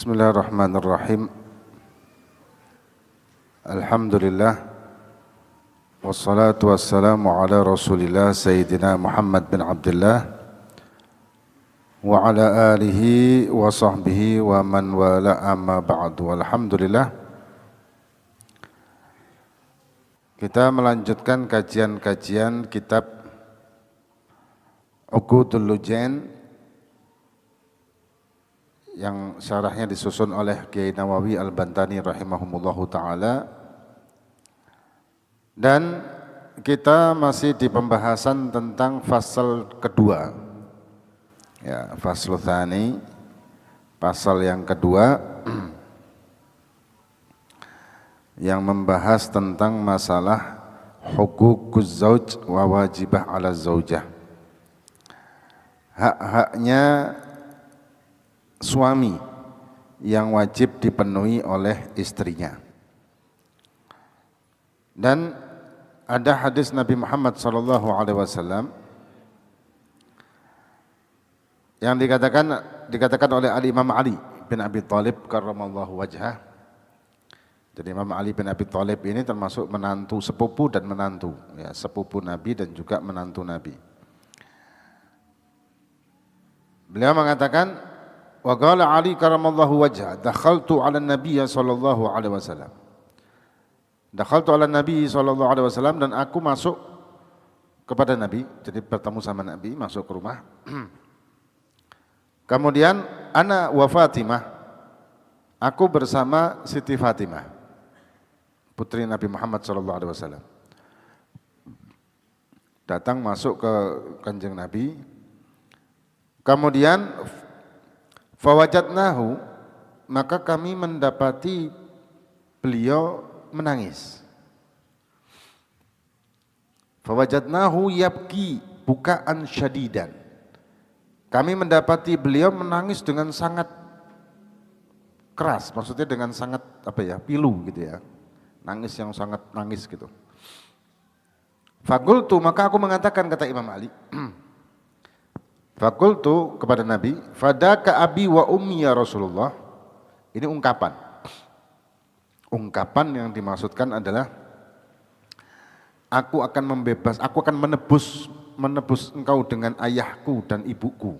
Bismillahirrahmanirrahim. Alhamdulillah. Wassalatu wassalamu ala Rasulillah Sayyidina Muhammad bin Abdullah wa ala alihi wa sahbihi wa man wala amma ba'du. Alhamdulillah. Kita melanjutkan kajian-kajian kitab Uqudul Lujain yang syarahnya disusun oleh Kiai Nawawi Al-Bantani rahimahumullahu ta'ala, dan kita masih di pembahasan tentang fasal kedua, ya, fasal tsani, pasal yang kedua yang membahas tentang masalah hukukuz zauj wa wajibah ala zaujah, hak-haknya suami yang wajib dipenuhi oleh istrinya. Dan ada hadis Nabi Muhammad SAW yang dikatakan oleh Imam Ali bin Abi Thalib karramallahu wajhah. Jadi Imam Ali bin Abi Thalib ini termasuk menantu sepupu dan menantu, ya, sepupu Nabi dan juga menantu Nabi. Beliau mengatakan, wa qala Ali karramallahu wajhah, dakhaltu 'ala an-nabiy sallallahu alaihi wasallam. Dakhaltu 'ala an-nabiy sallallahu alaihi wasallam, dan aku masuk kepada Nabi, jadi bertemu sama Nabi, masuk ke rumah. Kemudian ana wa Fatimah, aku bersama Siti Fatimah, putri Nabi Muhammad sallallahu alaihi wasallam. Datang masuk ke Kanjeng Nabi. Kemudian fawajadnahu, maka kami mendapati beliau menangis. Fawajadnahu yabki bukaan syadidan. Kami mendapati beliau menangis dengan sangat keras, maksudnya dengan sangat pilu gitu ya. Nangis yang sangat nangis gitu. Faqultu, maka aku mengatakan, kata Imam Ali, Fakultu kepada Nabi, fadaka abi wa ummi ya Rasulullah. Ini ungkapan. Ungkapan yang dimaksudkan adalah aku akan menebus engkau dengan ayahku dan ibuku,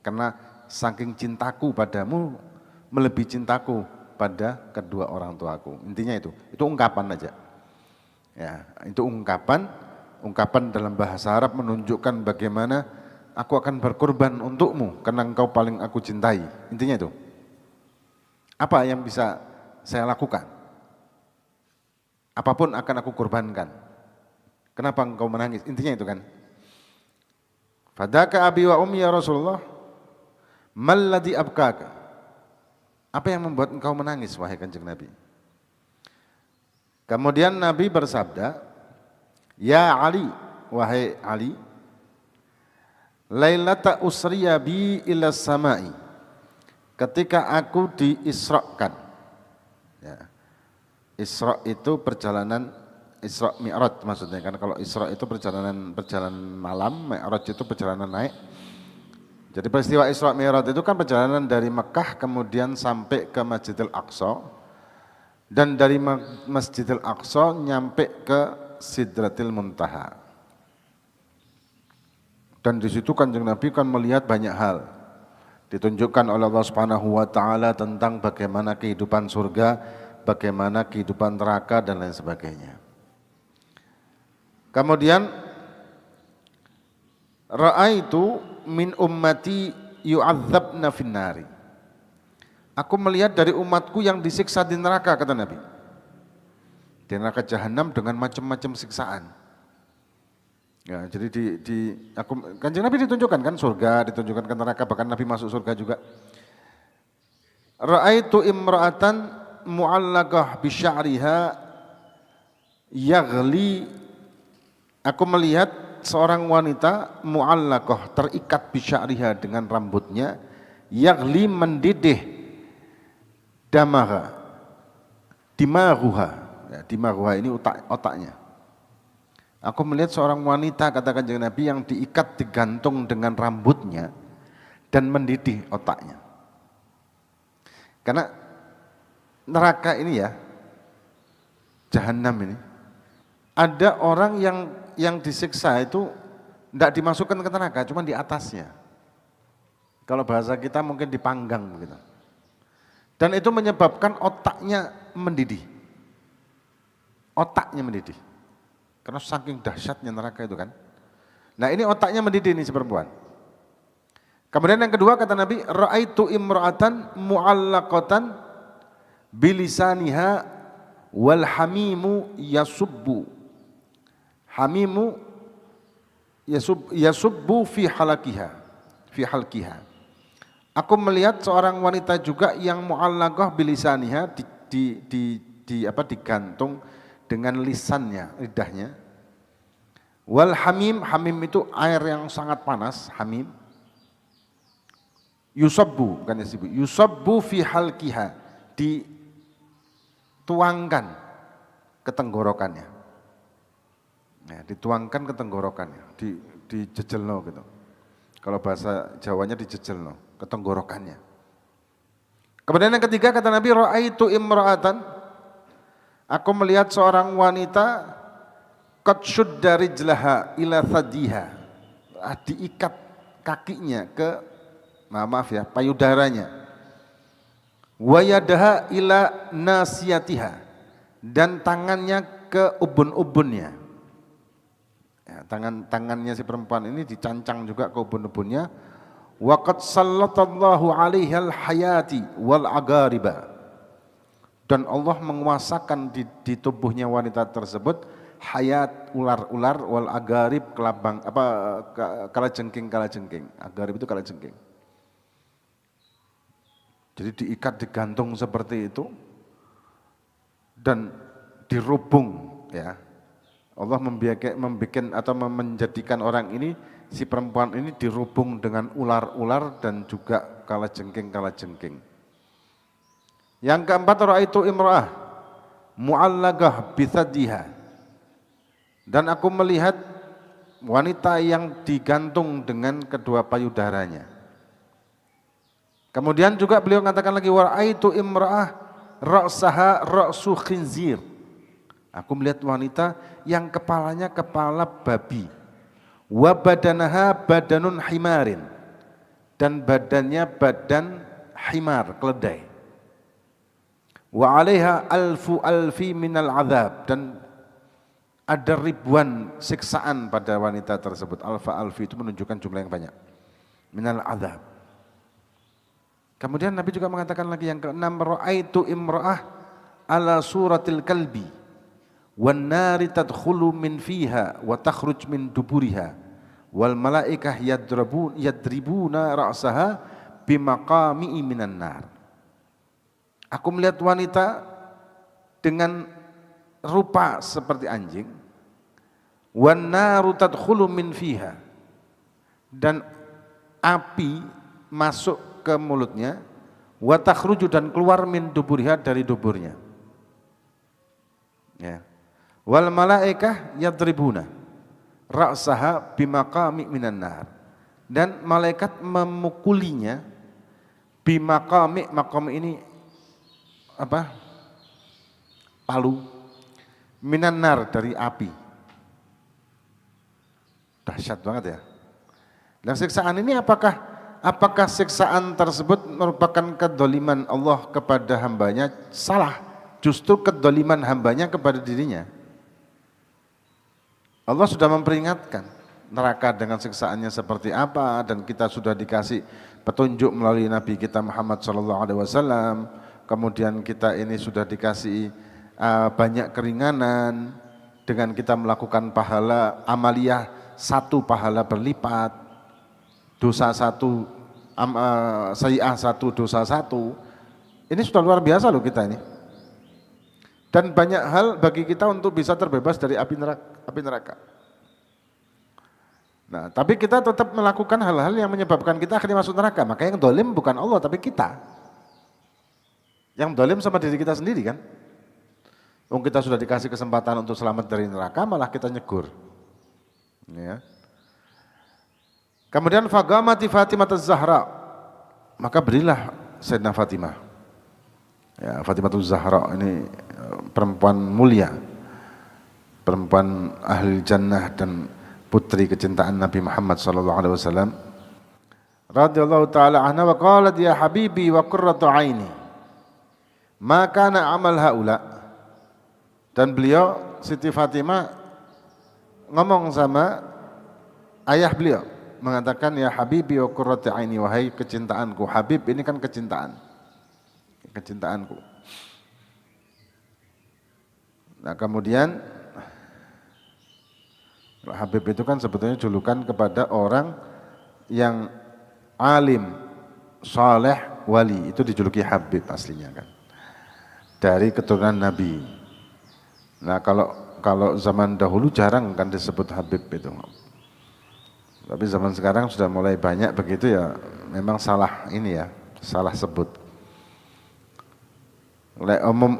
karena saking cintaku padamu melebihi cintaku pada kedua orang tuaku. Intinya itu ungkapan aja. Ya, itu ungkapan dalam bahasa Arab menunjukkan bagaimana aku akan berkorban untukmu karena engkau paling aku cintai. Intinya itu. Apa yang bisa saya lakukan? Apapun akan aku korbankan. Kenapa engkau menangis? Intinya itu kan. Fadaka abi wa ummi ya Rasulullah. Malladhi abkaka. Apa yang membuat engkau menangis, wahai Kanjeng Nabi? Kemudian Nabi bersabda, ya Ali, wahai Ali, lailata usriya bi ila samai, ketika aku diisrakan, ya. Isra itu perjalanan, Isra Mi'raj maksudnya kan. Kalau Isra itu perjalanan malam, Mi'raj itu perjalanan naik. Jadi peristiwa Isra Mi'raj itu kan perjalanan dari Mekah kemudian sampai ke Masjidil Aqsa, dan dari Masjidil Aqsa nyampe ke Sidratil Muntaha. Dan di situ Kanjeng Nabi kan melihat banyak hal. Ditunjukkan oleh Allah Subhanahu wa taala tentang bagaimana kehidupan surga, bagaimana kehidupan neraka dan lain sebagainya. Kemudian ra'aitu min ummati yu'adzabna finnari. Aku melihat dari umatku yang disiksa di neraka, kata Nabi. Di neraka jahanam dengan macam-macam siksaan. Ya, jadi Kanjeng Nabi ditunjukkan kan surga, ditunjukkan ke neraka, bahkan Nabi masuk surga juga. Ra'aitu imra'atan mu'allaqah bi sya'riha yaghli. Aku melihat seorang wanita mu'allaqah, terikat bi sya'riha, dengan rambutnya, yaghli, mendidih, damaha, dimaruha. Ya, dimaruha ini otaknya. Aku melihat seorang wanita, kata Kanjeng Nabi, yang diikat, digantung dengan rambutnya dan mendidih otaknya. Karena neraka ini ya, jahanam ini, ada orang yang disiksa itu tidak dimasukkan ke neraka, cuma di atasnya. Kalau bahasa kita mungkin dipanggang begitu. Dan itu menyebabkan otaknya mendidih. Otaknya mendidih. Karena saking dahsyatnya neraka itu kan. Nah ini otaknya mendidih nih si perempuan. Kemudian yang kedua kata Nabi, ra'aitu imra'atan mu'allaqatan bilisaniha wal hamimu yasubbu. Hamimu yasubbu fi halkiha. Aku melihat seorang wanita juga yang mu'allaqah bilisaniha digantung dengan lisannya, lidahnya. Wal hamim itu air yang sangat panas, hamim. Yusabbu, bukan yusabbu fi halkiha, dituangkan ke tenggorokannya. Ya, dituangkan ke tenggorokannya, dijejelno gitu. Kalau bahasa Jawanya dijejelno, ke tenggorokannya. Kemudian yang ketiga kata Nabi, ra'aitu imra'atan, aku melihat seorang wanita qad shudda rijlaha ila thadiha, diikat kakinya ke payudaranya. Wa yadaha ila nasiyatiha, dan tangannya ke ubun-ubunnya. Ya, tangannya si perempuan ini dicancang juga ke ubun-ubunnya. Wa qad sallatallahu 'alaihal hayati wal agariba. Dan Allah menguasakan di tubuhnya wanita tersebut hayat, ular-ular, wal agarib, kalajengking. Agarib itu kalajengking. Jadi diikat, digantung seperti itu dan dirubung ya. Allah membuat atau menjadikan orang ini, si perempuan ini dirubung dengan ular-ular dan juga kalajengking. Yang keempat, ra'aitu imra'ah mu'allaqah bithadiha, dan aku melihat wanita yang digantung dengan kedua payudaranya. Kemudian juga beliau mengatakan lagi, wara'aitu imra'ah ra'saha ra'su khinzir. Aku melihat wanita yang kepalanya kepala babi. Wa badanaha badanun himarin, dan badannya badan himar, keledai. Wa 'alaiha alfi minal azab, dan ada ribuan siksaan pada wanita tersebut. Alfi itu menunjukkan jumlah yang banyak. Minal azab. Kemudian Nabi juga mengatakan lagi yang keenam, ra'aitu imra'ah ala suratil kalbi wan nari tadkhulu min fiha wa takhruj min duburiha wal malaikah yadribuna ra'saha bimaqami'i minan nar. Aku melihat wanita dengan rupa seperti anjing, wan naru tadkhulu min fiha, dan api masuk ke mulutnya, wa takhruju, dan keluar min duburiha, dari duburnya. Ya. Wal malaikah yadribuna ra'saha bimaqami minan nar, dan malaikat memukulinya bimaqami, maqam ini apa? Palu, minan nar, dari api. Dahsyat banget ya. Dan siksaan ini apakah siksaan tersebut merupakan kedoliman Allah kepada hambanya? Salah, justru kedoliman hambanya kepada dirinya. Allah sudah memperingatkan neraka dengan siksaannya seperti apa, dan kita sudah dikasih petunjuk melalui Nabi kita Muhammad SAW. Kemudian kita ini sudah dikasih banyak keringanan dengan kita melakukan pahala amaliyah, satu pahala berlipat, dosa satu, sayi'ah satu, dosa satu. Ini sudah luar biasa loh kita ini. Dan banyak hal bagi kita untuk bisa terbebas dari api neraka. Nah, tapi kita tetap melakukan hal-hal yang menyebabkan kita akhirnya masuk neraka. Maka yang dolim bukan Allah, tapi kita. Yang dolim sama diri kita sendiri kan. Kita sudah dikasih kesempatan untuk selamat dari neraka, malah kita nyegur. Ya. Kemudian fagamati Fatimah az-Zahra, maka berilah Sayyidina Fatimah Ya, Fatimah Zahra ini perempuan mulia, perempuan ahli jannah dan putri kecintaan Nabi Muhammad sallallahu alaihi wasallam. Radhiyallahu taala anha wa qalat ya habibi wa qurratu aini. Ma kana amal haula. Dan beliau Siti Fatimah ngomong sama ayah beliau, mengatakan ya habibi wa qurratu aini, wahai kecintaanku. Habib ini kan kecintaanku. Nah, kemudian Habib itu kan sebetulnya julukan kepada orang yang alim, saleh, wali, itu dijuluki Habib aslinya kan. Dari keturunan Nabi. Nah, kalau zaman dahulu jarang kan disebut Habib itu. Tapi zaman sekarang sudah mulai banyak begitu ya, memang salah ini ya, salah sebut.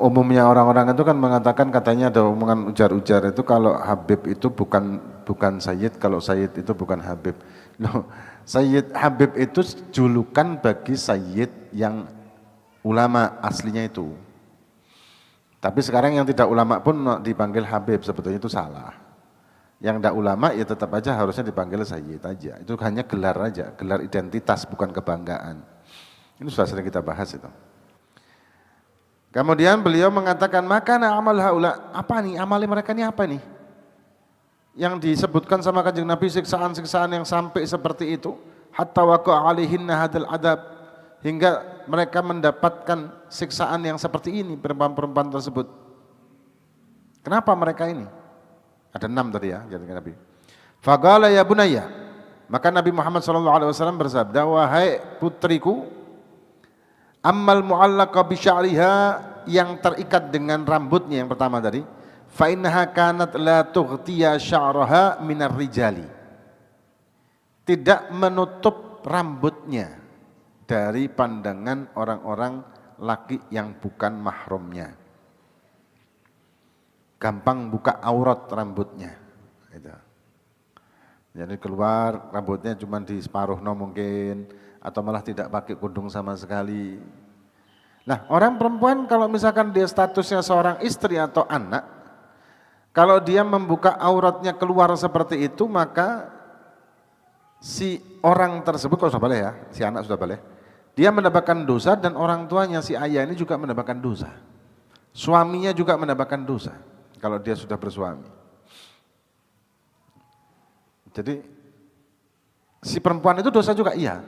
Umumnya orang-orang itu kan mengatakan, katanya ada omongan ujar-ujar itu kalau Habib itu bukan Sayyid, kalau Sayyid itu bukan Habib. No, Sayyid Habib itu julukan bagi Sayyid yang ulama aslinya itu. Tapi sekarang yang tidak ulama pun dipanggil Habib, sebetulnya itu salah. Yang tidak ulama ya tetap aja harusnya dipanggil Sayyid aja. Itu hanya gelar aja, gelar identitas bukan kebanggaan. Ini sudah sering kita bahas itu. Kemudian beliau mengatakan, makana amal haula, apa nih amali mereka ini apa nih? Yang disebutkan sama Kanjeng Nabi siksaan-siksaan yang sampai seperti itu, hatta waqa alaihinna hadal adab, hingga mereka mendapatkan siksaan yang seperti ini perempuan-perempuan tersebut. Kenapa mereka ini? Ada 6 tadi ya, jadi Nabi. Faqala ya bunayya, maka Nabi Muhammad SAW bersabda, wahai putriku, ammal mu'allaqa bi sya'riha, yang terikat dengan rambutnya yang pertama tadi, fa innaha kanat la tughtiya sya'raha minar rijali, tidak menutup rambutnya dari pandangan orang-orang laki yang bukan mahramnya. Gampang buka aurat rambutnya gitu. Jadi keluar rambutnya cuma di separuh mungkin, atau malah tidak pakai kudung sama sekali. Nah, orang perempuan kalau misalkan dia statusnya seorang istri atau anak, kalau dia membuka auratnya keluar seperti itu, maka si orang tersebut, kalau sudah balik ya, si anak sudah balik, dia mendapatkan dosa, dan orang tuanya si ayah ini juga mendapatkan dosa. Suaminya juga mendapatkan dosa kalau dia sudah bersuami. Jadi si perempuan itu dosa juga, iya.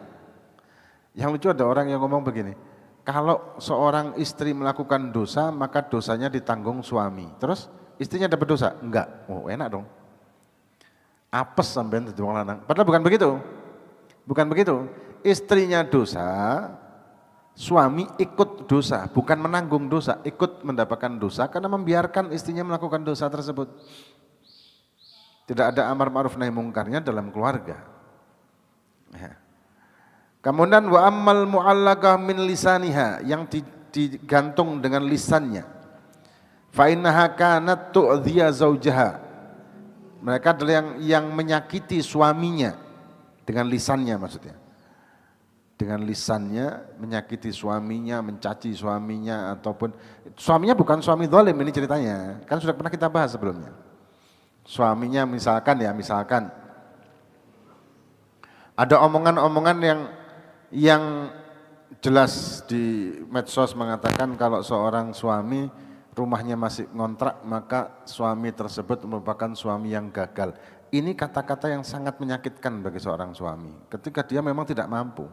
Yang lucu ada orang yang ngomong begini, kalau seorang istri melakukan dosa, maka dosanya ditanggung suami. Terus istrinya dapat dosa? Enggak. Oh, enak dong. Apes sampean dadi wong lanang. Padahal bukan begitu. Bukan begitu. Istrinya dosa, suami ikut dosa, bukan menanggung dosa, ikut mendapatkan dosa karena membiarkan istrinya melakukan dosa tersebut. Tidak ada amar ma'ruf nahi mungkarnya dalam keluarga. Ya. Kemudian wa ammal mu'allaqah min lisaniha, yang digantung dengan lisannya. Fa innaha kanat tu'dhiya zaujaha. Mereka adalah yang menyakiti suaminya dengan lisannya, maksudnya. Dengan lisannya menyakiti suaminya, mencaci suaminya, ataupun suaminya bukan suami zalim ini ceritanya. Kan sudah pernah kita bahas sebelumnya. Suaminya misalkan ada omongan-omongan yang jelas di medsos mengatakan kalau seorang suami rumahnya masih ngontrak, maka suami tersebut merupakan suami yang gagal. Ini kata-kata yang sangat menyakitkan bagi seorang suami ketika dia memang tidak mampu.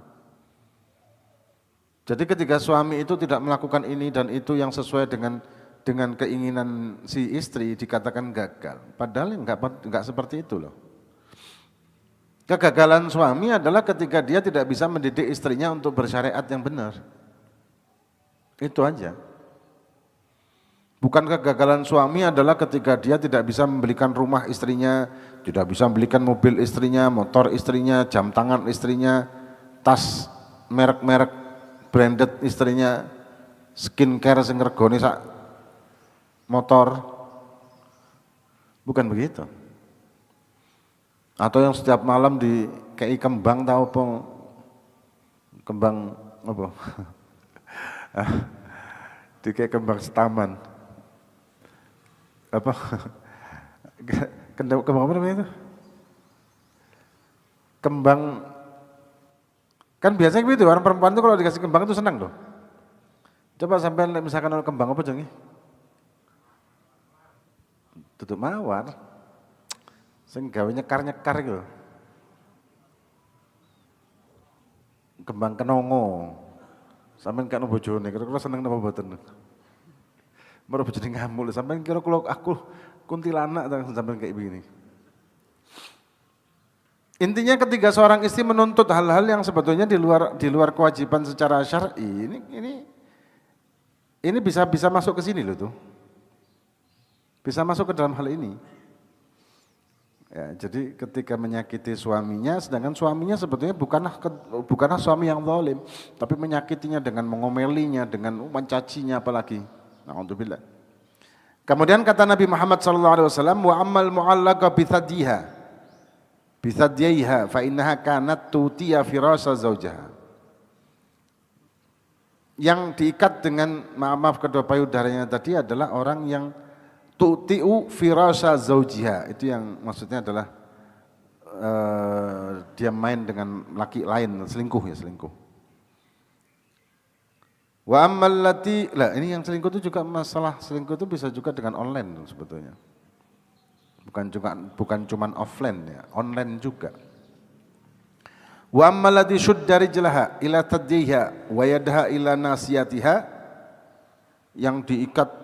Jadi ketika suami itu tidak melakukan ini dan itu yang sesuai dengan keinginan si istri, dikatakan gagal. Padahal enggak seperti itu loh. Kegagalan suami adalah ketika dia tidak bisa mendidik istrinya untuk bersyariat yang benar. Itu aja. Bukan kegagalan suami adalah ketika dia tidak bisa membelikan rumah istrinya, tidak bisa membelikan mobil istrinya, motor istrinya, jam tangan istrinya, tas merek-merek branded istrinya, skincare sing regane sak motor. Bukan begitu. Atau yang setiap malam dikei kembang, tahu apa? Kembang apa? Kayak kembang setaman. Apa? Kembang apa namanya itu? Kembang, kan biasanya begitu, orang perempuan itu kalau dikasih kembang itu senang loh. Coba sampai misalkan kembang apa jengi? Tutup mawar. Sing gawe nyekar-nyekar gitu. Kembang kenongo. Sampeyan kena bojone, kira-kira seneng napa mboten? Mergo bojone ngamuk, sampeyan kira kalau aku kuntilanak sampeyan kayak begini. Intinya ketika seorang istri menuntut hal-hal yang sebetulnya di luar kewajiban secara syar'i, ini bisa masuk ke sini loh tuh. Bisa masuk ke dalam hal ini. Ya, jadi ketika menyakiti suaminya, sedangkan suaminya sebetulnya bukanlah suami yang zalim, tapi menyakitinya dengan mengomelinya, dengan mencacinya apalagi. Na'udzubillah. Kemudian kata Nabi Muhammad SAW, wa ammal mu'allaqa bithadiyaiha fa innaha kanat tutiya firasa zaujaha. Yang diikat dengan maaf kedua payudaranya tadi adalah orang yang tu'ti'u firasa zaujiha, itu yang maksudnya adalah dia main dengan laki lain, selingkuh. Wa ammal lati, lah ini yang selingkuh itu juga masalah selingkuh itu bisa juga dengan online sebetulnya. Bukan cuma offline ya, online juga. Wa ammal lati syudda rijlaha ila tadjiha wa yadha ila nasiyatiha, yang diikat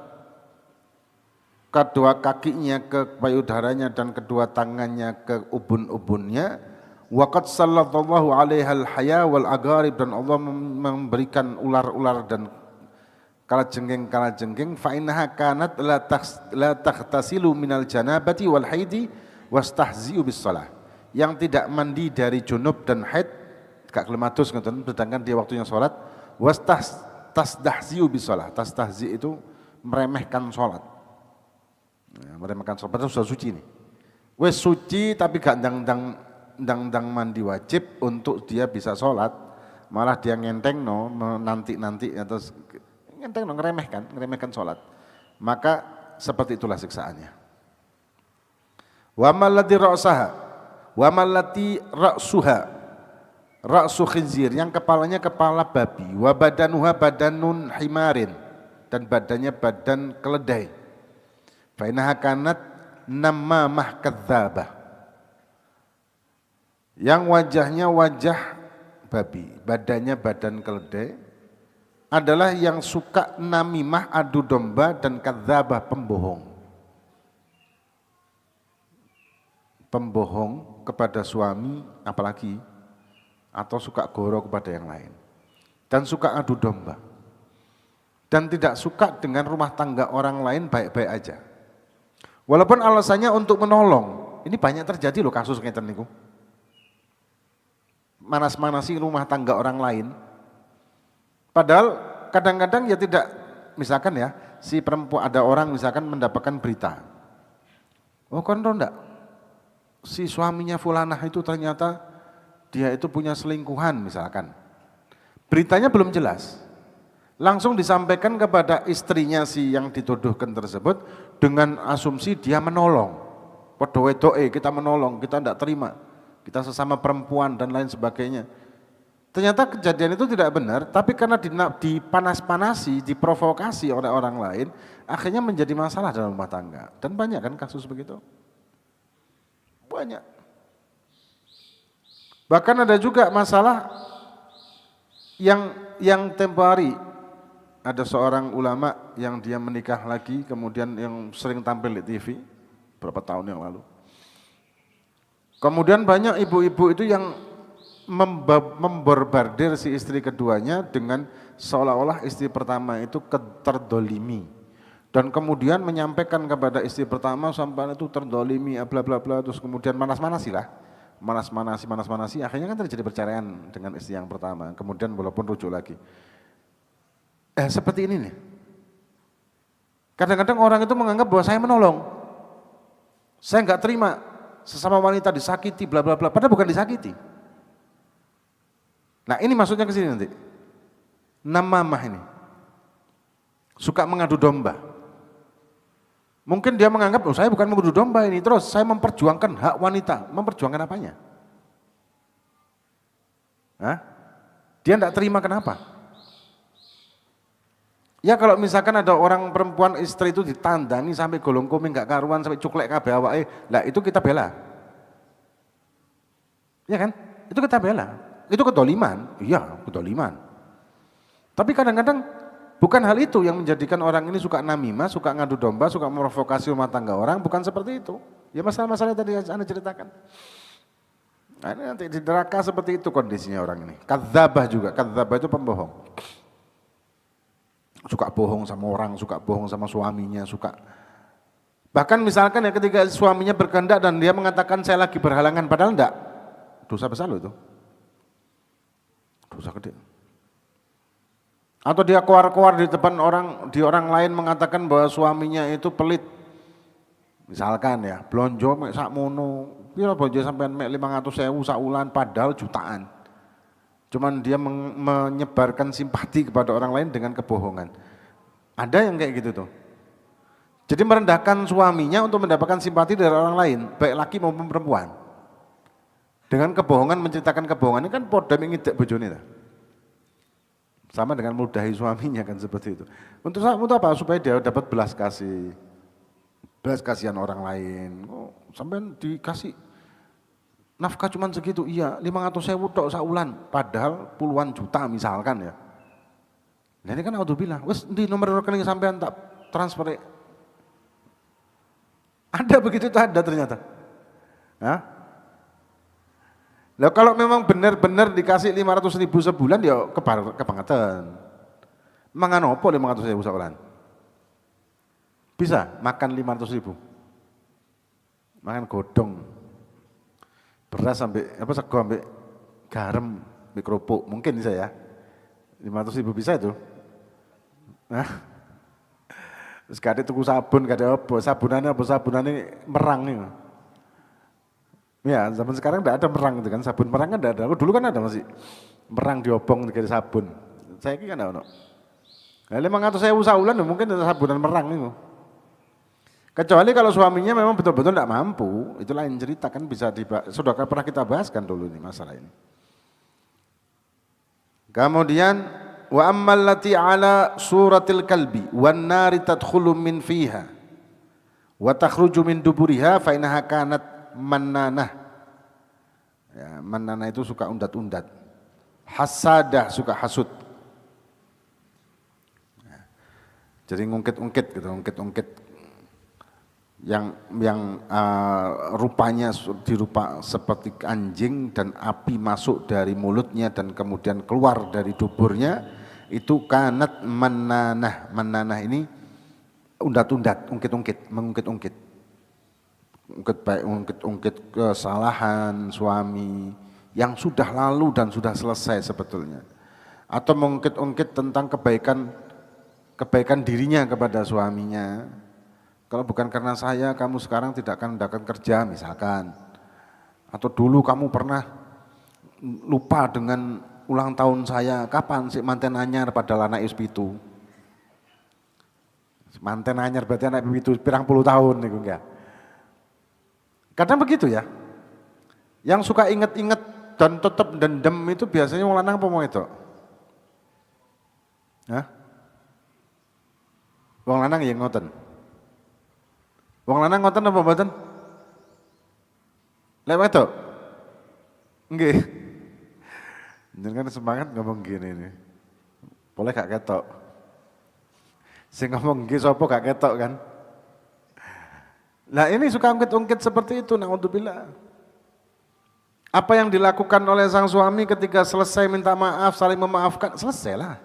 kedua kakinya ke payudaranya dan kedua tangannya ke ubun-ubunnya, waqad sallallahu alaiha al-haya wal agarib, dan Allah memberikan ular-ular dan kalajengking fa innaha kanat la taghtasilu minal janabati wal haidi wastahzi'u bis shalah, yang tidak mandi dari junub dan haid gak kelematus ngoten, sedangkan dia waktunya salat, tasdahzi'u bis shalah, tastahzi itu meremehkan salat. Ya, mereka makan sobat sudah suci nih. Wes suci tapi gak ndang mandi wajib untuk dia bisa sholat, malah dia ngenteng nanti atau ngenteng ngeremehkan sholat. Maka seperti itulah siksaannya. Wa mallati ra'saha wa mallati ra'suha ra'su khinzir, yang kepalanya kepala babi, wa badanuha badanun himarin, dan badannya badan keledai. Fa innaha kanat nammamah kadzdzabah, yang wajahnya wajah babi, badannya badan keledai, adalah yang suka namimah, adu domba, dan kadzdzabah, pembohong kepada suami apalagi, atau suka goro kepada yang lain, dan suka adu domba, dan tidak suka dengan rumah tangga orang lain baik-baik aja. Walaupun alasannya untuk menolong. Ini banyak terjadi loh kasus ngeten niku. Manas-manasi rumah tangga orang lain. Padahal kadang-kadang ya tidak, misalkan ya, si perempuan, ada orang misalkan mendapatkan berita. Oh kan enggak, si suaminya fulanah itu ternyata dia itu punya selingkuhan misalkan. Beritanya belum jelas. Langsung disampaikan kepada istrinya si yang dituduhkan tersebut dengan asumsi dia menolong. Padha wedoke kita menolong, kita tidak terima, kita sesama perempuan dan lain sebagainya. Ternyata kejadian itu tidak benar, tapi karena dipanas-panasi, diprovokasi oleh orang lain, akhirnya menjadi masalah dalam rumah tangga. Dan banyak kan kasus begitu? Banyak. Bahkan ada juga masalah yang tempo hari. Ada seorang ulama yang dia menikah lagi, kemudian yang sering tampil di TV beberapa tahun yang lalu. Kemudian banyak ibu-ibu itu yang memborbardir si istri keduanya dengan seolah-olah istri pertama itu terdolimi. Dan kemudian menyampaikan kepada istri pertama sampai itu terdolimi, bla bla bla, terus kemudian manas-manasi, akhirnya kan terjadi perceraian dengan istri yang pertama, kemudian walaupun rujuk lagi. Seperti ini nih. Kadang-kadang orang itu menganggap bahwa saya menolong. Saya enggak terima sesama wanita disakiti, bla bla bla, padahal bukan disakiti. Nah ini maksudnya ke sini nanti. Namamah ini. suka mengadu domba. Mungkin dia menganggap, oh saya bukan mengadu domba ini, terus saya memperjuangkan hak wanita. Memperjuangkan apanya? Hah? Dia tidak terima kenapa? Ya kalau misalkan ada orang perempuan istri itu ditandani sampai golong koming gak karuan, sampai cuklek kabeh awake, lah itu kita bela. Ya kan? Itu kita bela. Itu kedoliman. Iya, kedoliman. Tapi kadang-kadang bukan hal itu yang menjadikan orang ini suka namimah, suka ngadu domba, suka memprovokasi rumah tangga orang, bukan seperti itu. Ya masalah-masalah tadi Anda ceritakan. Nah, ini nanti di neraka seperti itu kondisinya orang ini. Kadzabah juga, kadzabah itu pembohong. Suka bohong sama orang, suka bohong sama suaminya, suka. Bahkan misalkan ya ketika suaminya berkehendak dan dia mengatakan saya lagi berhalangan, padahal enggak. Dosa besar loh itu. Dosa gede. Atau dia keluar-keluar di depan orang lain mengatakan bahwa suaminya itu pelit. Misalkan ya, blonjo mek sakmono, piro blonjo sampean mek 500.000 saulan padahal jutaan. Cuman dia menyebarkan simpati kepada orang lain dengan kebohongan. Ada yang kayak gitu tuh. Jadi merendahkan suaminya untuk mendapatkan simpati dari orang lain, baik laki maupun perempuan. Dengan kebohongan, menceritakan kebohongan, ini kan podo ngidek bojone ta. Sama dengan meludahi suaminya kan seperti itu. Untuk apa? Supaya dia dapat belas kasihan orang lain. Oh, sampai dikasih nafkah cuma segitu, iya 500.000 tok saulan, padahal puluhan juta misalkan ya. Nah ini kan auzubillah, wes di nomor rekening sampean tak transfer. Ada begitu tuh ada ternyata. Hah? Lah kalau memang benar-benar dikasih 500.000 sebulan ya kebangetan. Mangan opo 500.000 sebulan? Bisa makan 500.000. Makan godong. Beras sampai apa sego sampai garam, sampai kerupuk, mungkin bisa ya. 500.000 bisa itu. Nah. Terus gak ada tuku sabun, gak ada apa, sabunannya merang nih. Ya, zaman sekarang enggak ada merang itu kan, sabun merang kan enggak ada. Dulu kan ada masih merang diobong dari sabun. Saya kan enggak ono. Lah 500.000 saulan mungkin ada sabunan merang itu. Kecuali kalau suaminya memang betul-betul enggak mampu, itu lain cerita kan bisa sudah pernah kita bahaskan dulu ini masalah ini. Kemudian wa ammal lati ala suratil kalbi wan nari tadkhulu min fiha wa takhruju min duburiha fa innaha kanat mannanah. Ya, mannanah itu suka undat-undat. Hasadah suka hasud. Ya, jadi ngungkit-ungkit gitu, ungkit-ungkit yang rupanya dirupa seperti anjing dan api masuk dari mulutnya dan kemudian keluar dari duburnya, itu kanat mannanah. Mannanah ini undat-undat, ungkit-ungkit, mengungkit-ungkit. Ungkit kesalahan suami yang sudah lalu dan sudah selesai sebetulnya. Atau mengungkit-ungkit tentang kebaikan dirinya kepada suaminya. Kalau bukan karena saya, kamu sekarang tidak akan mendapatkan kerja misalkan. Atau dulu kamu pernah lupa dengan ulang tahun saya, kapan sih manten anyar padahal anak ispitu. Manten anyar berarti anak ispitu pirang puluh tahun nih enggak. Kadang begitu ya. Yang suka inget-inget dan tetap dendam itu biasanya wong lanang apa wong wedok? Hah? Wong lanang ya ngoten. Wong lanang ngoten apa mboten? Lek wedok? Nggih. Jenengan semangat ngomong gini nih. Boleh gak ketok? Sing ngomong nggih sapa gak ketok kan? Nah ini suka ungkit-ungkit seperti itu, naudzubillah. Apa yang dilakukan oleh sang suami ketika selesai minta maaf, saling memaafkan, selesailah.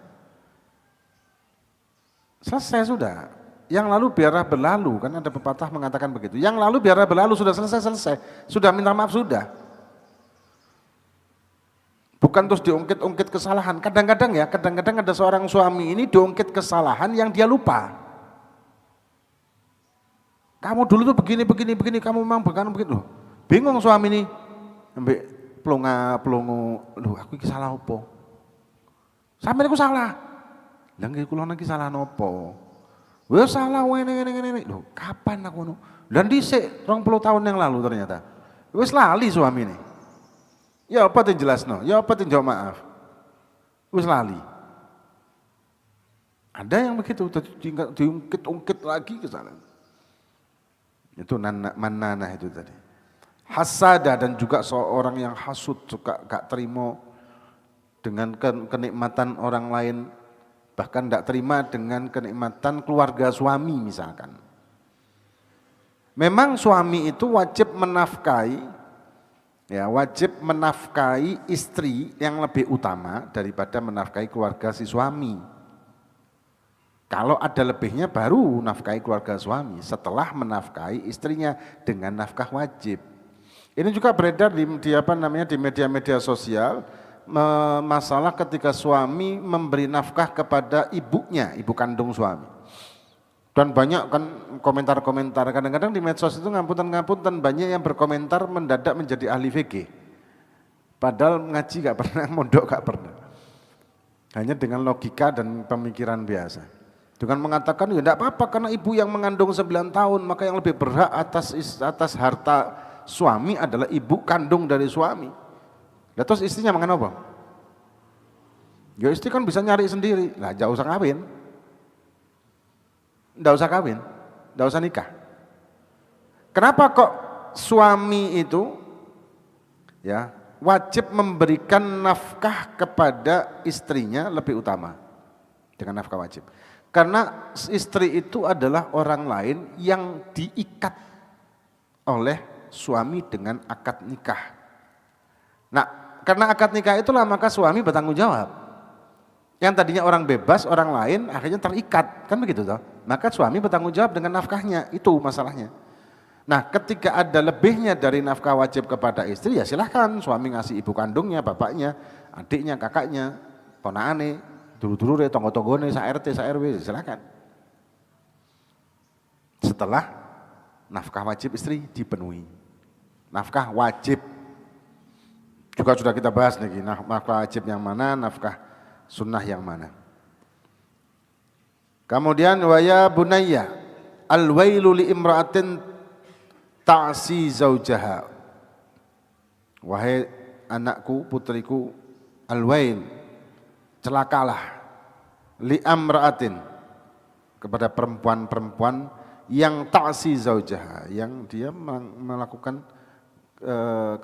Selesai sudah. Yang lalu biarlah berlalu, kan ada pepatah mengatakan begitu. Yang lalu biarlah berlalu, sudah selesai. Sudah minta maaf, sudah. Bukan terus diungkit-ungkit kesalahan. Kadang-kadang ada seorang suami ini diungkit kesalahan yang dia lupa. Kamu dulu tuh begini, kamu memang bukan begitu. Bingung suami ini, ambek pelongo, loh aku iki salah apa? Sampeyan iku salah. Lah nggih kula niki salah napa? Wah salah ngene. Loh, kapan aku ngono? Dan dhisik 20 tahun yang lalu ternyata. Wis lali suami ini. Ya apa yang jelasno? Ya apa yang jawab maaf? Wis lali. Ada yang begitu diungkit lagi ke sana. Itu mananah itu tadi. Hasada dan juga seorang yang hasud, suka gak terima dengan kenikmatan orang lain, bahkan gak terima dengan kenikmatan keluarga suami misalkan. Memang suami itu wajib menafkahi istri yang lebih utama daripada menafkahi keluarga si suami. Kalau ada lebihnya baru nafkahi keluarga suami setelah menafkahi istrinya dengan nafkah wajib. Ini juga beredar di media-media sosial masalah ketika suami memberi nafkah kepada ibunya, ibu kandung suami. Dan banyak kan komentar-komentar, kadang-kadang di medsos itu ngapunten banyak yang berkomentar mendadak menjadi ahli fikih. Padahal ngaji gak pernah, mondok gak pernah. Hanya dengan logika dan pemikiran biasa. Dengan mengatakan ya enggak apa-apa karena ibu yang mengandung 9 tahun maka yang lebih berhak atas harta suami adalah ibu kandung dari suami. Lah terus istrinya makan apa? Ya istri kan bisa nyari sendiri. Lah enggak usah kawin. Enggak usah kawin, enggak usah nikah. Kenapa kok suami itu ya wajib memberikan nafkah kepada istrinya lebih utama dengan nafkah wajib? Karena istri itu adalah orang lain yang diikat oleh suami dengan akad nikah. Nah, karena akad nikah itulah maka suami bertanggung jawab. Yang tadinya orang bebas, orang lain akhirnya terikat, kan begitu toh? Maka suami bertanggung jawab dengan nafkahnya, itu masalahnya. Nah, ketika ada lebihnya dari nafkah wajib kepada istri, ya silahkan suami ngasih ibu kandungnya, bapaknya, adiknya, kakaknya, ponakane, dulu-dulu tonggo-tonggone, sa-RT, sa-RW, silakan. Setelah nafkah wajib istri dipenuhi. Nafkah wajib. Juga sudah kita bahas nih, nafkah wajib yang mana, nafkah sunnah yang mana. Kemudian waya bunayya al-wailu li imra'atin ta'si zaujaha. Wahai anakku, putriku, al-wail, celakalah li amra'atin kepada perempuan-perempuan yang ta'si zaujaha, yang dia melakukan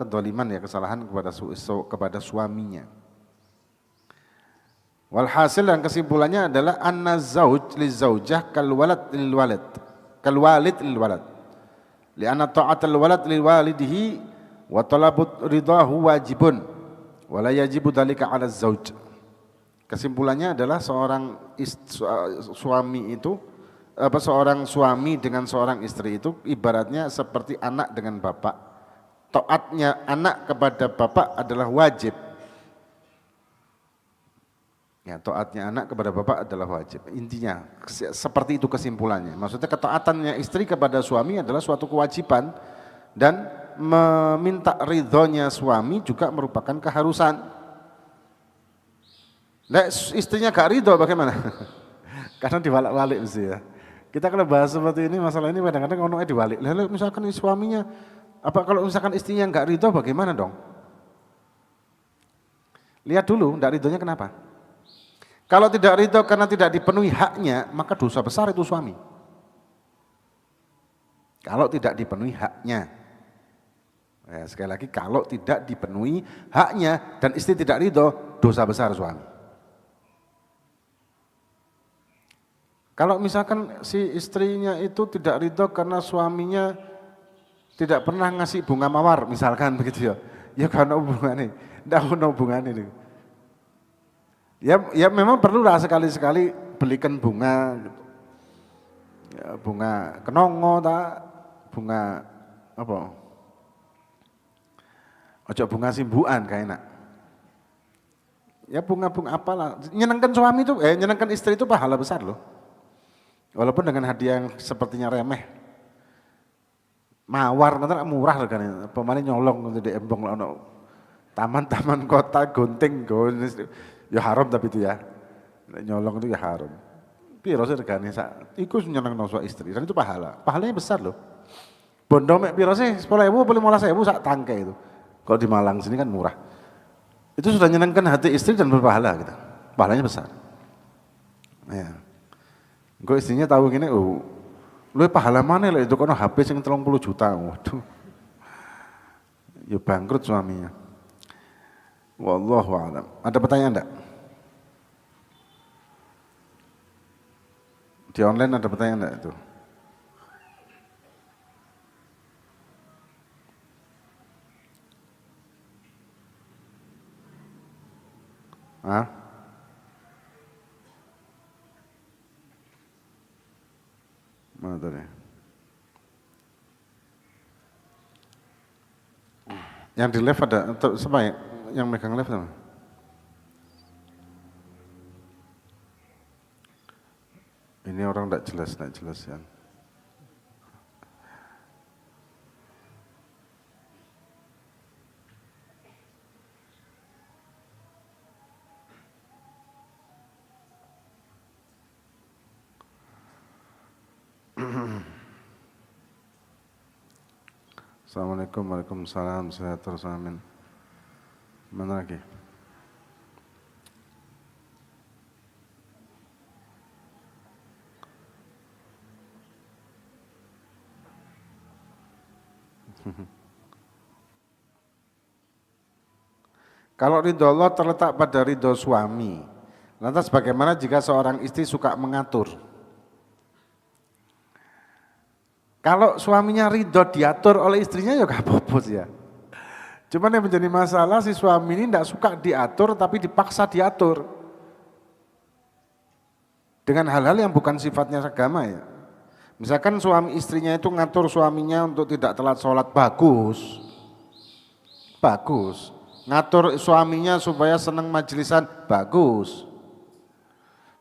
kedoliman ya, kesalahan kepada suaminya. Walhasil dan kesimpulannya adalah anna zauj li zaujah kal walad lil walad, kal walid lil walad. Li'anna ta'atul walad lil walidihi wa talabut ridahu wajibun wa la yajibu dzalika 'ala zauj. Kesimpulannya adalah seorang suami dengan seorang istri itu ibaratnya seperti anak dengan bapak. Taatnya anak kepada bapak adalah wajib. Ya, taatnya anak kepada bapak adalah wajib. Intinya seperti itu kesimpulannya. Maksudnya ketaatannya istri kepada suami adalah suatu kewajiban dan meminta ridhonya suami juga merupakan keharusan. Nah, istrinya gak ridho bagaimana? Karena diwalik-walik mesti ya. Kita kalau bahas seperti ini, masalah ini kadang-kadang ngomongnya diwalik. Lalu misalkan suaminya, kalau misalkan istrinya gak ridho bagaimana dong? Lihat dulu, gak ridhonya kenapa? Kalau tidak ridho karena tidak dipenuhi haknya, maka dosa besar itu suami. Kalau tidak dipenuhi haknya. Ya, sekali lagi, kalau tidak dipenuhi haknya dan istri tidak ridho, dosa besar suami. Kalau misalkan si istrinya itu tidak ridho karena suaminya tidak pernah ngasih bunga mawar, misalkan begitu ya, ya karena hubungannya, tidak ada hubungannya ini. Ya memang perlulah sekali-sekali belikan bunga, gitu. Ya, bunga kenongo tak, bunga apa? Ojo bunga simbuan kayak enak. Ya bunga-bunga apalah, nyenangkan suami itu, nyenangkan istri itu pahala besar loh. Walaupun dengan hadiah yang sepertinya remeh, mawar nanti murah kan, pemain nyolong untuk di embong lah, taman-taman kota gunting, ya haram tapi itu ya, nyolong itu ya haram. Piro sih regane sak iku nyenengno suami istri dan itu pahala. Pahalanya besar loh. Bondo mek piro sih 10.000 apa 15.000 sak tangke itu. Kalau di Malang sini kan murah. Itu sudah nyenangkan hati istri dan berpahala gitu. Pahalanya besar. Ya. Gue istrinya tahu gini, lu pahala mana lah itu kono HP sing 30 juta. Waduh. Ya bangkrut suaminya. Wallahu a'lam. Ada pertanyaan enggak? Di online ada pertanyaan enggak itu? Hah? Mana tadi? Yang di live ada, siapa ya? Yang megang live sama? Ini orang enggak jelas ya. Assalamualaikum, waalaikumsalam, sehat terus, amin. Mana lagi? Kalau ridho Allah terletak pada ridho suami, lantas bagaimana jika seorang istri suka mengatur? Kalau suaminya ridho diatur oleh istrinya ya gak apa-apa sih ya. Cuman yang menjadi masalah si suami ini tidak suka diatur tapi dipaksa diatur. Dengan hal-hal yang bukan sifatnya agama ya. Misalkan suami istrinya itu ngatur suaminya untuk tidak telat sholat, bagus. Bagus. Ngatur suaminya supaya senang majlisan, bagus.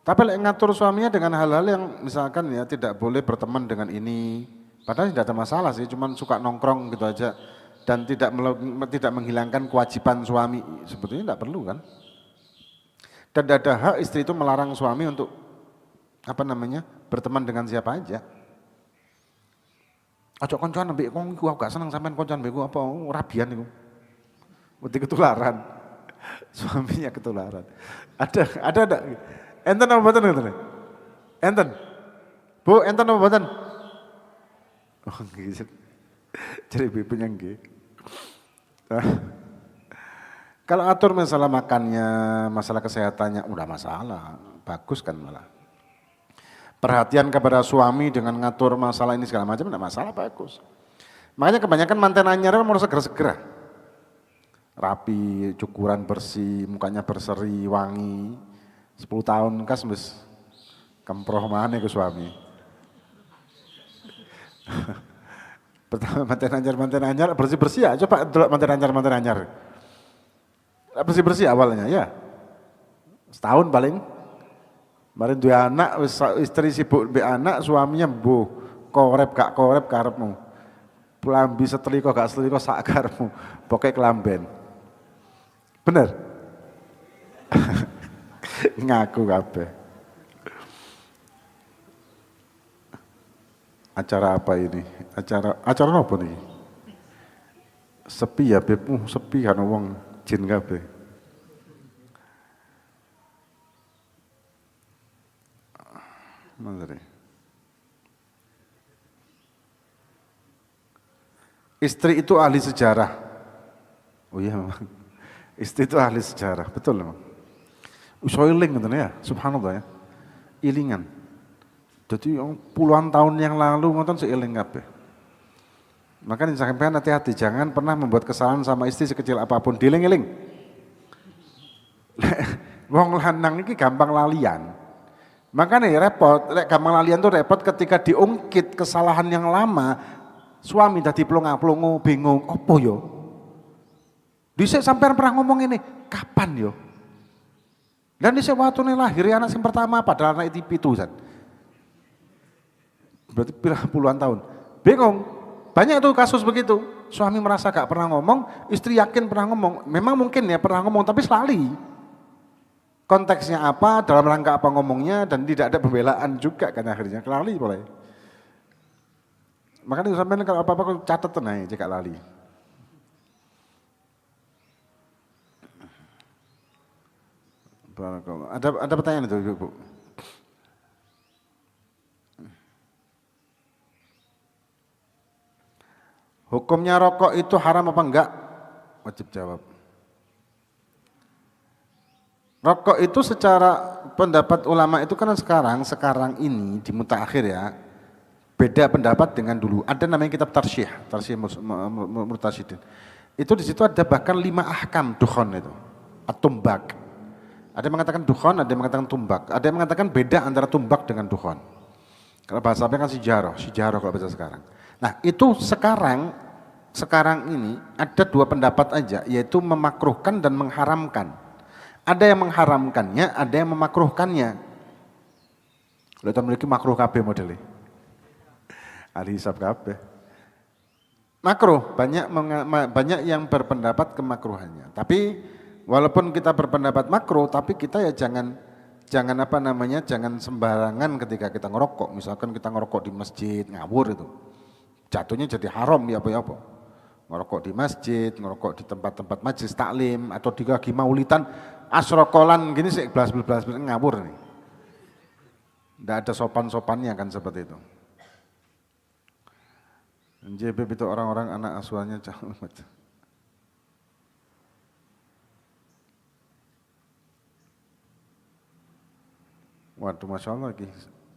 Tapi ngatur suaminya dengan hal-hal yang misalkan ya tidak boleh berteman dengan ini. Padahal tidak ada masalah sih, cuman suka nongkrong gitu aja. Dan tidak menghilangkan kewajiban suami, sebetulnya tidak perlu kan. Dan tidak ada hak istri itu melarang suami untuk berteman dengan siapa aja. Ojo koncoan ambek wong iku aku gak seneng sampean koncoan ambek apa rabian iku. Mesti ketularan. Suaminya ketularan. Ada. Enten apa mboten ngoten? Enten. Bu, enten apa mboten? Oh gitu. Jadi ibunya nggih. Kalau atur masalah makannya, masalah kesehatannya udah masalah, bagus kan malah. Perhatian kepada suami dengan ngatur masalah ini segala macam enggak masalah, bagus. Makanya kebanyakan manten anyar mau segera-segera. Rapi, cukuran bersih, mukanya berseri, wangi. 10 tahun kas wis kemproh maneh ke suami. Pertama manten anyar bersih-bersih ya, coba delok manten anyar. Bersih-bersih awalnya ya. Setahun paling. Kemarin dua anak, istri sibuk be anak, suaminya mbuh korep gak korep karepmu. Lambi setrika gak setrika sak karepmu. Pokoke kelamben. Bener? Ngaku kabeh. Acara apa ini? Acara apa nih? Sepi ya bebmu, sepi kan wong jin kabeh. Mantap. Istri itu ahli sejarah. Oh iya memang. Istri itu ahli sejarah, betul memang. Usoiling gitu ya, subhanallah ya. Ilingan. Jadi puluhan tahun yang lalu ngoten seiling kabeh. Makanya sampean hati-hati, jangan pernah membuat kesalahan sama istri sekecil apapun, dieling-eling. Wong lanang iki gampang lalian. Makanya repot, gampang lalian tuh repot ketika diungkit kesalahan yang lama, suami dadi plonga-plongo bingung, opo yo? Dhisik sampean pernah ngomong ini, kapan yo? Dan dhisik waktune lahir anak yang pertama padahal anak itu pitusan. Berarti puluhan tahun. Bingung. Banyak tuh kasus begitu. Suami merasa gak pernah ngomong, istri yakin pernah ngomong. Memang mungkin ya pernah ngomong tapi selali. konteksnya apa, dalam rangka apa ngomongnya, dan tidak ada pembelaan juga kan akhirnya, lali boleh. Makanya sampai kalau apa-apa kau catat tenang, jika lali. Ada pertanyaan itu Ibu? Hukumnya rokok itu haram apa enggak? Wajib jawab. Rokok itu secara pendapat ulama itu kan sekarang ini di mutaakhir ya, beda pendapat dengan dulu. Ada namanya kitab Tarsyih Murtasyidin. Itu di situ ada bahkan 5 ahkam dukhon itu, at-tumbak. Ada yang mengatakan dukhon, ada yang mengatakan tumbak. Ada yang mengatakan beda antara tumbak dengan dukhon. Kalau bahasa apa kan sijaroh kalau bahasa sekarang. Nah itu sekarang ini ada 2 pendapat aja, yaitu memakruhkan dan mengharamkan. Ada yang mengharamkannya, ada yang memakruhkannya. Kita memiliki makruh KB modelnya. Ahli hisab KB. Makruh, banyak yang berpendapat kemakruhannya. Tapi walaupun kita berpendapat makruh, tapi kita ya jangan sembarangan ketika kita ngerokok. Misalkan kita ngerokok di masjid, ngawur itu. Jatuhnya jadi haram ya apa. Ngerokok di masjid, ngerokok di tempat-tempat majelis taklim, atau di lagi maulidan, asrokolan gini sih, belas ngawur nih. Tidak ada sopan-sopannya kan seperti itu. JBB itu orang-orang anak asuhannya jauh macam. Waduh, Masya Allah lagi.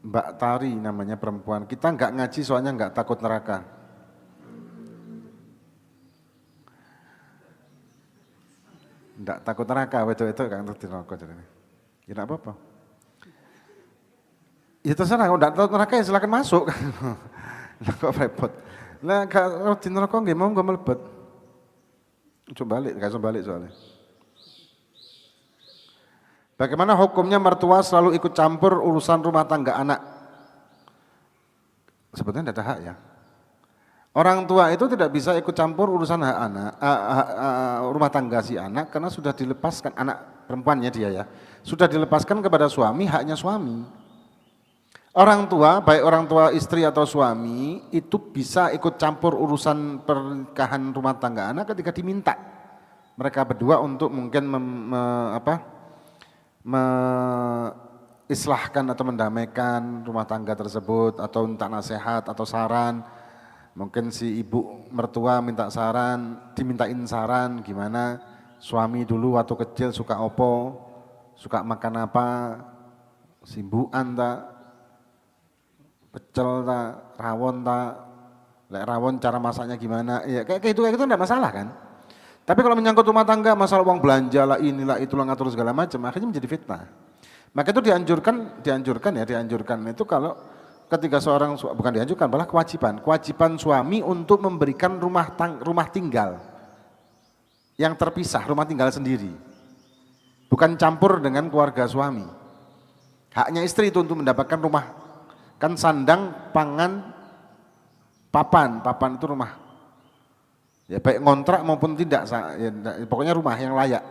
Mbak Tari namanya perempuan. Kita enggak ngaji soalnya enggak takut neraka. Enggak takut neraka, itu kan takut neraka jadinya. Ya enggak apa-apa. Ya terserah, kalau enggak takut neraka ya silakan masuk. Lah kok repot. Lah kalau di neraka nggih mau enggak melebet. Coba balik soalnya. Bagaimana hukumnya mertua selalu ikut campur urusan rumah tangga anak? Sebetulnya tidak ada hak ya. Orang tua itu tidak bisa ikut campur urusan hak anak, rumah tangga si anak karena sudah dilepaskan, anak perempuannya dia ya, sudah dilepaskan kepada suami, haknya suami. Orang tua, baik orang tua istri atau suami, itu bisa ikut campur urusan pernikahan rumah tangga anak ketika diminta. Mereka berdua untuk mungkin mengislahkan atau mendamaikan rumah tangga tersebut, atau minta nasihat atau saran. Mungkin si ibu mertua minta saran, dimintain saran gimana suami dulu waktu kecil suka opo, suka makan apa, simbuan tak, pecel tak, rawon tak, rawon cara masaknya gimana, ya kayak gitu enggak masalah kan. Tapi kalau menyangkut rumah tangga, masalah uang belanja lah, inilah itulah, ngatur segala macam, akhirnya menjadi fitnah. Maka itu dianjurkan itu kalau ketika bukan dianjurkan, malah kewajiban suami untuk memberikan rumah tinggal yang terpisah, rumah tinggal sendiri, bukan campur dengan keluarga suami. Haknya istri itu untuk mendapatkan rumah, kan sandang, pangan, papan itu rumah. Ya baik ngontrak maupun tidak, ya, pokoknya rumah yang layak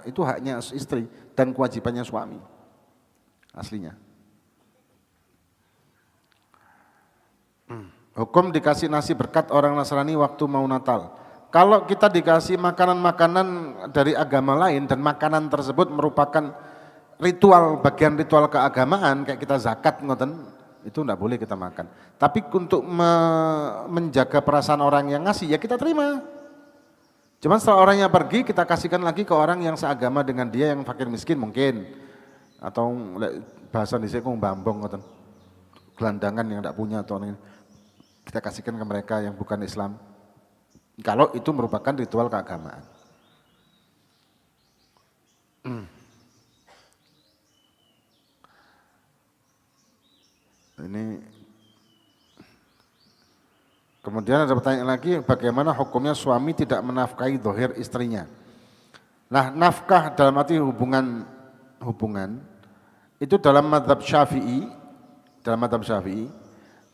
itu haknya istri dan kewajibannya suami aslinya. Hukum dikasih nasi berkat orang Nasrani waktu mau Natal. Kalau kita dikasih makanan-makanan dari agama lain dan makanan tersebut merupakan bagian ritual keagamaan, kayak kita zakat ngoten, itu enggak boleh kita makan. Tapi untuk menjaga perasaan orang yang ngasih, ya kita terima. Cuman setelah orangnya pergi, kita kasihkan lagi ke orang yang seagama dengan dia, yang fakir miskin mungkin. Atau bahasa di sini bambong, gelandangan yang enggak punya, atau kita kasihkan ke mereka yang bukan Islam. Kalau itu merupakan ritual keagamaan. Ini kemudian ada pertanyaan lagi, bagaimana hukumnya suami tidak menafkahi zahir istrinya? Nah, nafkah dalam arti hubungan itu dalam mazhab Syafi'i,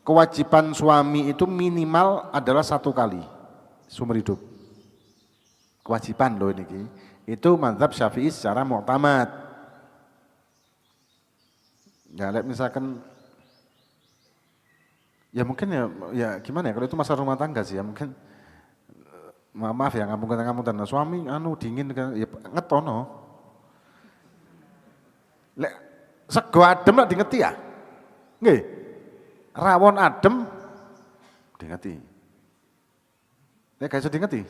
kewajiban suami itu minimal adalah 1 kali seumur hidup. Kewajiban loh ini. Itu mazhab Syafi'i secara mu'tamad. Ya, misalkan ya mungkin ya gimana ya, kalau itu masalah rumah tangga sih ya mungkin maaf ya ngampung-ngampung suami dingin kan ya ngetono. Lek sego adem lah dingeti ya. Nggih. Rawon adem dingeti. Lek gak iso dingeti.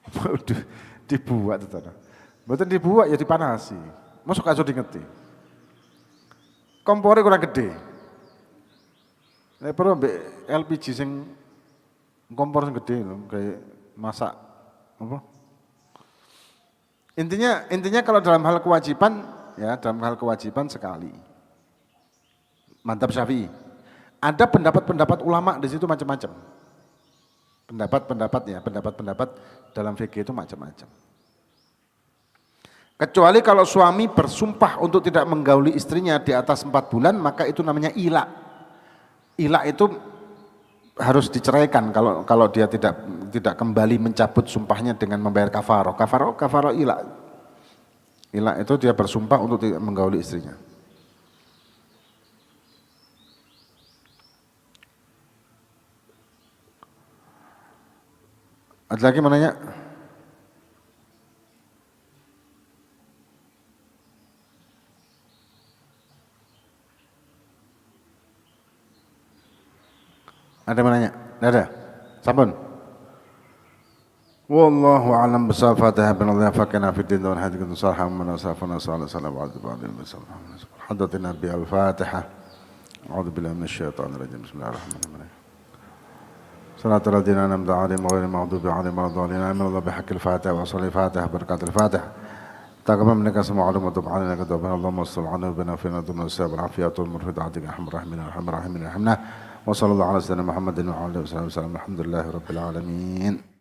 Waduh, dibuat itu. Mboten dibuat ya dipanasi. Masuk gak iso dingeti. Kompornya kurang gede. Nek perlu ambek LPG sing kompor sing gede lho, kayak masak apa? Intinya kalau dalam hal kewajiban ya, dalam hal kewajiban sekali. Mantap Syafi'i. Ada pendapat-pendapat ulama di situ macam-macam. Pendapat dalam fikih itu macam-macam. Kecuali kalau suami bersumpah untuk tidak menggauli istrinya di atas 4 bulan, maka itu namanya ila. Ila itu harus diceraikan kalau dia tidak kembali mencabut sumpahnya dengan membayar kafaroh. Kafaroh ila. Ila itu dia bersumpah untuk tidak menggauli istrinya. Ada lagi mau nanya? Ada yang nanya? Tidak ada? Sampun. Wallahu a'lam bishawab. Fatihah binallah fakina fid din wa hadikum sarham man asafana sallallahu alaihi wasallam. Hadatina bi al-Fatihah. A'udzu billahi minasyaitonir rajim. Bismillahirrahmanirrahim. Salatul ladzina an'amta 'alaihim ghairil maghdubi 'alaihim waladdallin. Amin. Bihaqqil Fatihah wa shalli Fatihah barakatul Fatihah. Taqabbal minka sama'alum wa tub 'alaina kadabana Allahumma salli 'ala bina fina dunna sabr afiyatul murfidatika arhamar rahimin arhamna. وصلى الله على سيدنا محمد وعلى اله وصحبه وسلم الحمد لله رب العالمين.